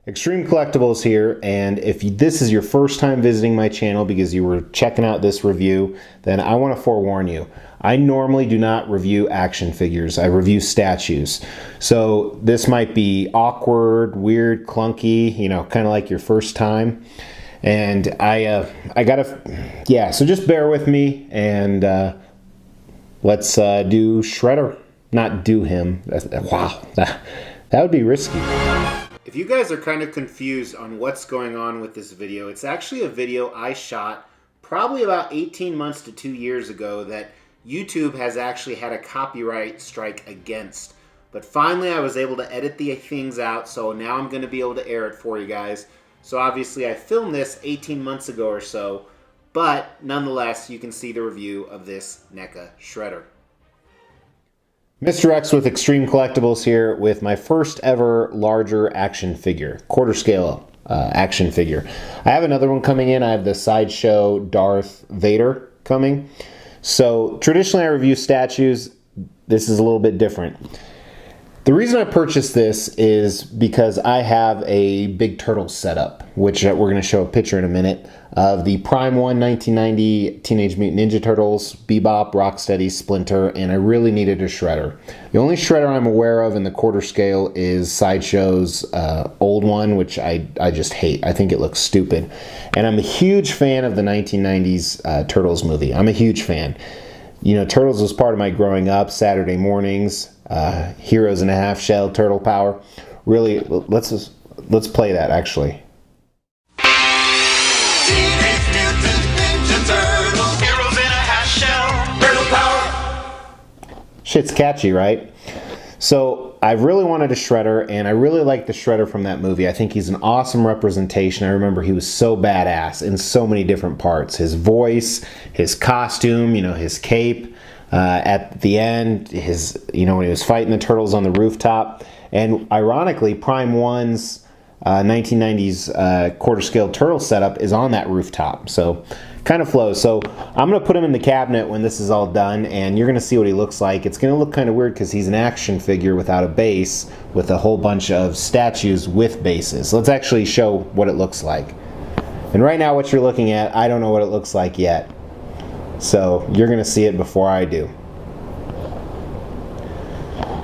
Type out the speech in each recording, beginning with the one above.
Extreme Collectibles here, and if this is your first time visiting my channel because you were checking out this review, then I want to forewarn you. I normally do not review action figures. I review statues. So this might be awkward, weird, clunky, you know, kind of like your first time. And I gotta, yeah, so just bear with me, and let's do Shredder. Not do him. Wow, that would be risky. If you guys are kind of confused on what's going on with this video, it's actually a video I shot probably about 18 months to 2 years ago that YouTube has actually had a copyright strike against. But finally I was able to edit the things out, so now I'm going to be able to air it for you guys. So obviously I filmed this 18 months ago or so, but nonetheless you can see the review of this NECA Shredder. Mr. X with Extreme Collectibles here with my first ever larger action figure, quarter scale action figure. I have another one coming in. I have the Sideshow Darth Vader coming. So traditionally I review statues. This is a little bit different. The reason I purchased this is because I have a big turtle setup, which we're going to show a picture in a minute, of the Prime 1 1990 Teenage Mutant Ninja Turtles, Bebop, Rocksteady, Splinter, and I really needed a Shredder. The only Shredder I'm aware of in the quarter scale is Sideshow's old one, which I just hate. I think it looks stupid. And I'm a huge fan of the 1990s Turtles movie. I'm a huge fan. You know, Turtles was part of my growing up, Saturday mornings, Heroes in a Half Shell, Turtle Power. Really, let's play that actually. Teenage Mutant Ninja Turtles, Heroes in a Half Shell, Turtle Power. Shit's catchy, right? So I really wanted a Shredder, and I really like the Shredder from that movie. I think he's an awesome representation. I remember he was so badass in so many different parts. His voice, his costume, you know, his cape. At the end, you know, when he was fighting the turtles on the rooftop. And ironically, Prime 1's 1990s quarter scale turtle setup is on that rooftop. So kind of flows. So I'm going to put him in the cabinet when this is all done, and you're going to see what he looks like. It's going to look kind of weird because he's an action figure without a base with a whole bunch of statues with bases. Let's actually show what it looks like. And right now what you're looking at, I don't know what it looks like yet. So you're going to see it before I do.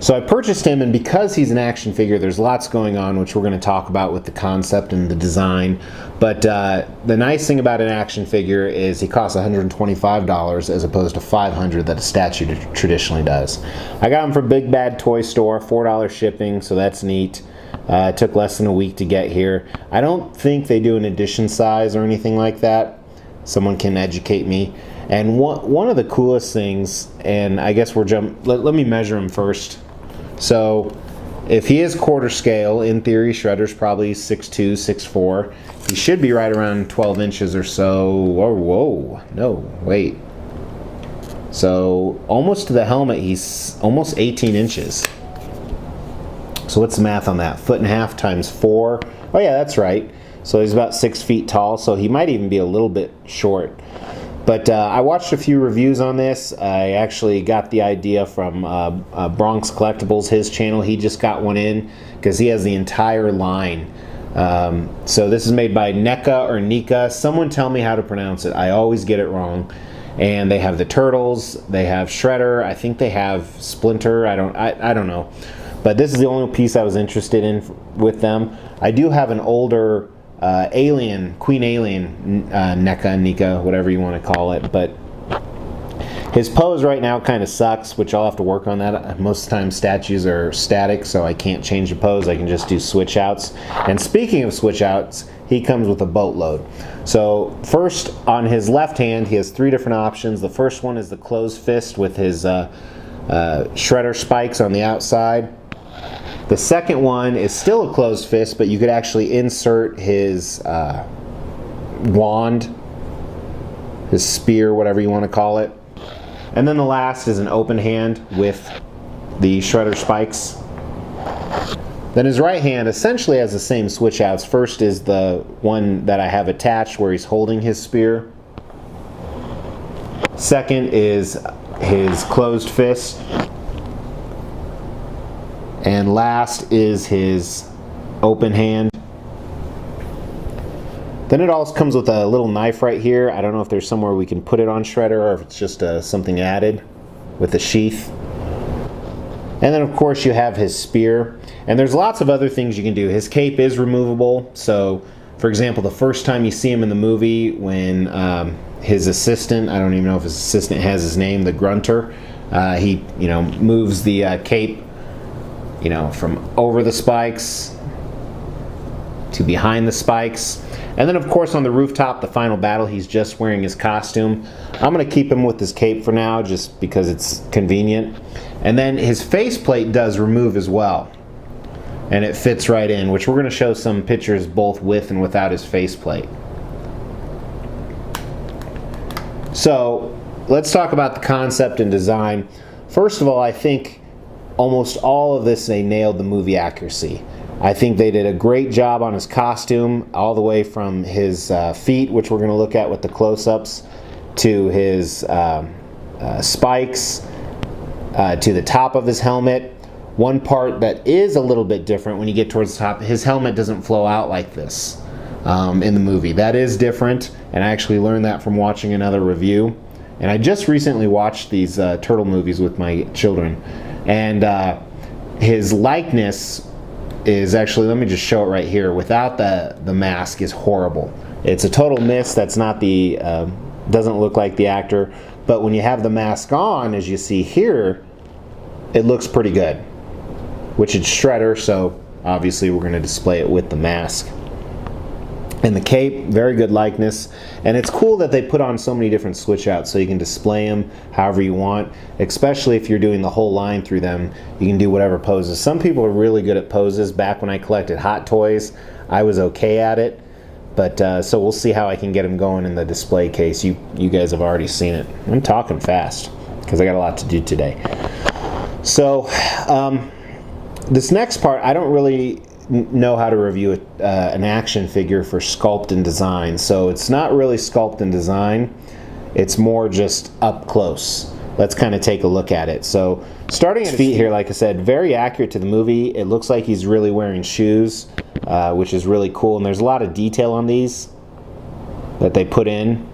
So I purchased him, and because he's an action figure, there's lots going on, which we're going to talk about with the concept and the design. But the nice thing about an action figure is he costs $125 as opposed to $500 that a statue traditionally does. I got him from Big Bad Toy Store, $4 shipping, so that's neat. It took less than a week to get here. I don't think they do an edition size or anything like that. Someone can educate me. And one of the coolest things, and I guess let me measure him first. So if he is quarter scale, in theory Shredder's probably 6'2", 6'4". He should be right around 12 inches or so. Whoa, no, wait. So almost to the helmet, he's almost 18 inches. So what's the math on that? 1.5 times 4. Oh yeah, that's right. So he's about 6 feet tall, so he might even be a little bit short. But I watched a few reviews on this. I actually got the idea from Bronx Collectibles, his channel. He just got one in because he has the entire line. So this is made by NECA or NECA. Someone tell me how to pronounce it. I always get it wrong. And they have the Turtles. They have Shredder. I think they have Splinter. I don't know. But this is the only piece I was interested in with them. I do have an older Queen Alien, NECA, whatever you want to call it, but his pose right now kind of sucks, which I'll have to work on that. Most of the time statues are static, so I can't change the pose. I can just do switch outs. And speaking of switch outs, he comes with a boatload. So first, on his left hand, he has 3 different options. The first one is the closed fist with his Shredder spikes on the outside. The second one is still a closed fist, but you could actually insert his wand, his spear, whatever you want to call it. And then the last is an open hand with the Shredder spikes. Then his right hand essentially has the same switch outs. First is the one that I have attached where he's holding his spear. Second is his closed fist. And last is his open hand. Then it also comes with a little knife right here. I don't know if there's somewhere we can put it on Shredder or if it's just something added with a sheath. And then of course you have his spear. And there's lots of other things you can do. His cape is removable. So for example, the first time you see him in the movie when his assistant, I don't even know if his assistant has his name, the Grunter, he moves the cape from over the spikes to behind the spikes. And then of course on the rooftop, the final battle, he's just wearing his costume. I'm going to keep him with his cape for now just because it's convenient. And then his faceplate does remove as well. And it fits right in, which we're going to show some pictures both with and without his faceplate. So let's talk about the concept and design. First of all, I think almost all of this, they nailed the movie accuracy. I think they did a great job on his costume, all the way from his feet, which we're going to look at with the close-ups, to his spikes, to the top of his helmet. One part that is a little bit different when you get towards the top, his helmet doesn't flow out like this in the movie. That is different, and I actually learned that from watching another review. And I just recently watched these turtle movies with my children, and his likeness is actually, let me just show it right here, without the mask is horrible. It's a total miss. That's not the, doesn't look like the actor, but when you have the mask on, as you see here, it looks pretty good, which is Shredder, so obviously we're going to display it with the mask. And the cape, very good likeness. And it's cool that they put on so many different switch outs so you can display them however you want, especially if you're doing the whole line through them. You can do whatever poses. Some people are really good at poses. Back when I collected Hot Toys, I was okay at it. But so we'll see how I can get them going in the display case. You guys have already seen it. I'm talking fast because I got a lot to do today. So this next part, I don't really know how to review an action figure for sculpt and design. So it's not really sculpt and design. It's more just up close. Let's kind of take a look at it. So starting at his feet here, like I said, very accurate to the movie. It looks like he's really wearing shoes, which is really cool. And there's a lot of detail on these that they put in.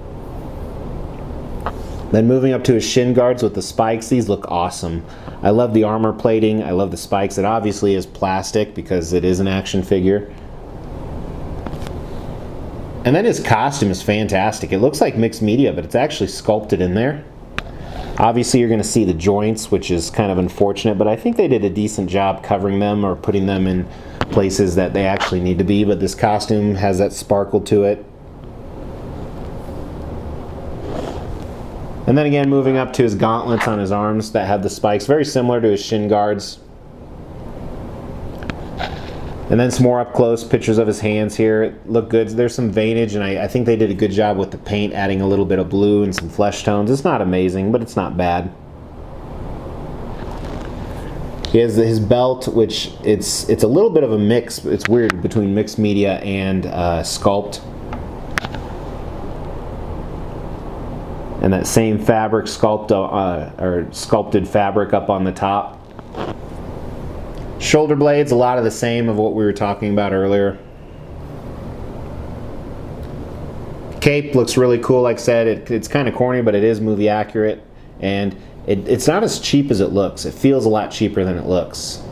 Then moving up to his shin guards with the spikes, these look awesome. I love the armor plating, I love the spikes. It obviously is plastic because it is an action figure. And then his costume is fantastic. It looks like mixed media, but it's actually sculpted in there. Obviously you're going to see the joints, which is kind of unfortunate, but I think they did a decent job covering them or putting them in places that they actually need to be. But this costume has that sparkle to it. And then again, moving up to his gauntlets on his arms that have the spikes, very similar to his shin guards. And then some more up close pictures of his hands here. Look good. There's some veinage, and I think they did a good job with the paint, adding a little bit of blue and some flesh tones. It's not amazing, but it's not bad. He has his belt, which it's a little bit of a mix. It's weird between mixed media and sculpt. And that same fabric or sculpted fabric up on the top. Shoulder blades, a lot of the same of what we were talking about earlier. Cape looks really cool, like I said. It's kind of corny, but it is movie accurate. And it's not as cheap as it looks. It feels a lot cheaper than it looks.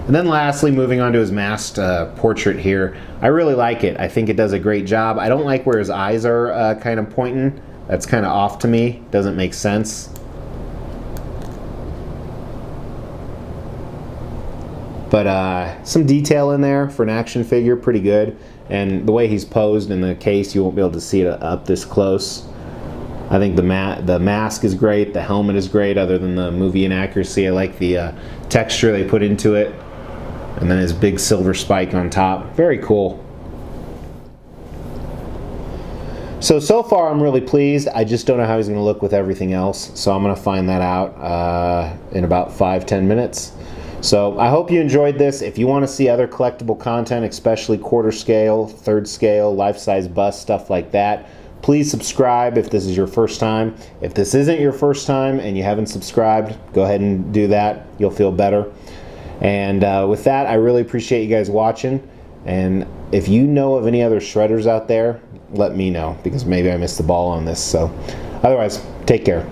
And then lastly, moving on to his masked portrait here. I really like it. I think it does a great job. I don't like where his eyes are kind of pointing. That's kind of off to me. Doesn't make sense. But some detail in there for an action figure, pretty good. And the way he's posed in the case, you won't be able to see it up this close. I think the mask is great. The helmet is great, other than the movie inaccuracy. I like the texture they put into it. And then his big silver spike on top. Very cool. So far I'm really pleased. I just don't know how he's going to look with everything else. So I'm going to find that out in about 5-10 minutes. So I hope you enjoyed this. If you want to see other collectible content, especially quarter scale, third scale, life-size bust, stuff like that, please subscribe if this is your first time. If this isn't your first time and you haven't subscribed, go ahead and do that. You'll feel better. And with that, I really appreciate you guys watching. And if you know of any other shredders out there, let me know, because maybe I missed the ball on this. So otherwise, take care.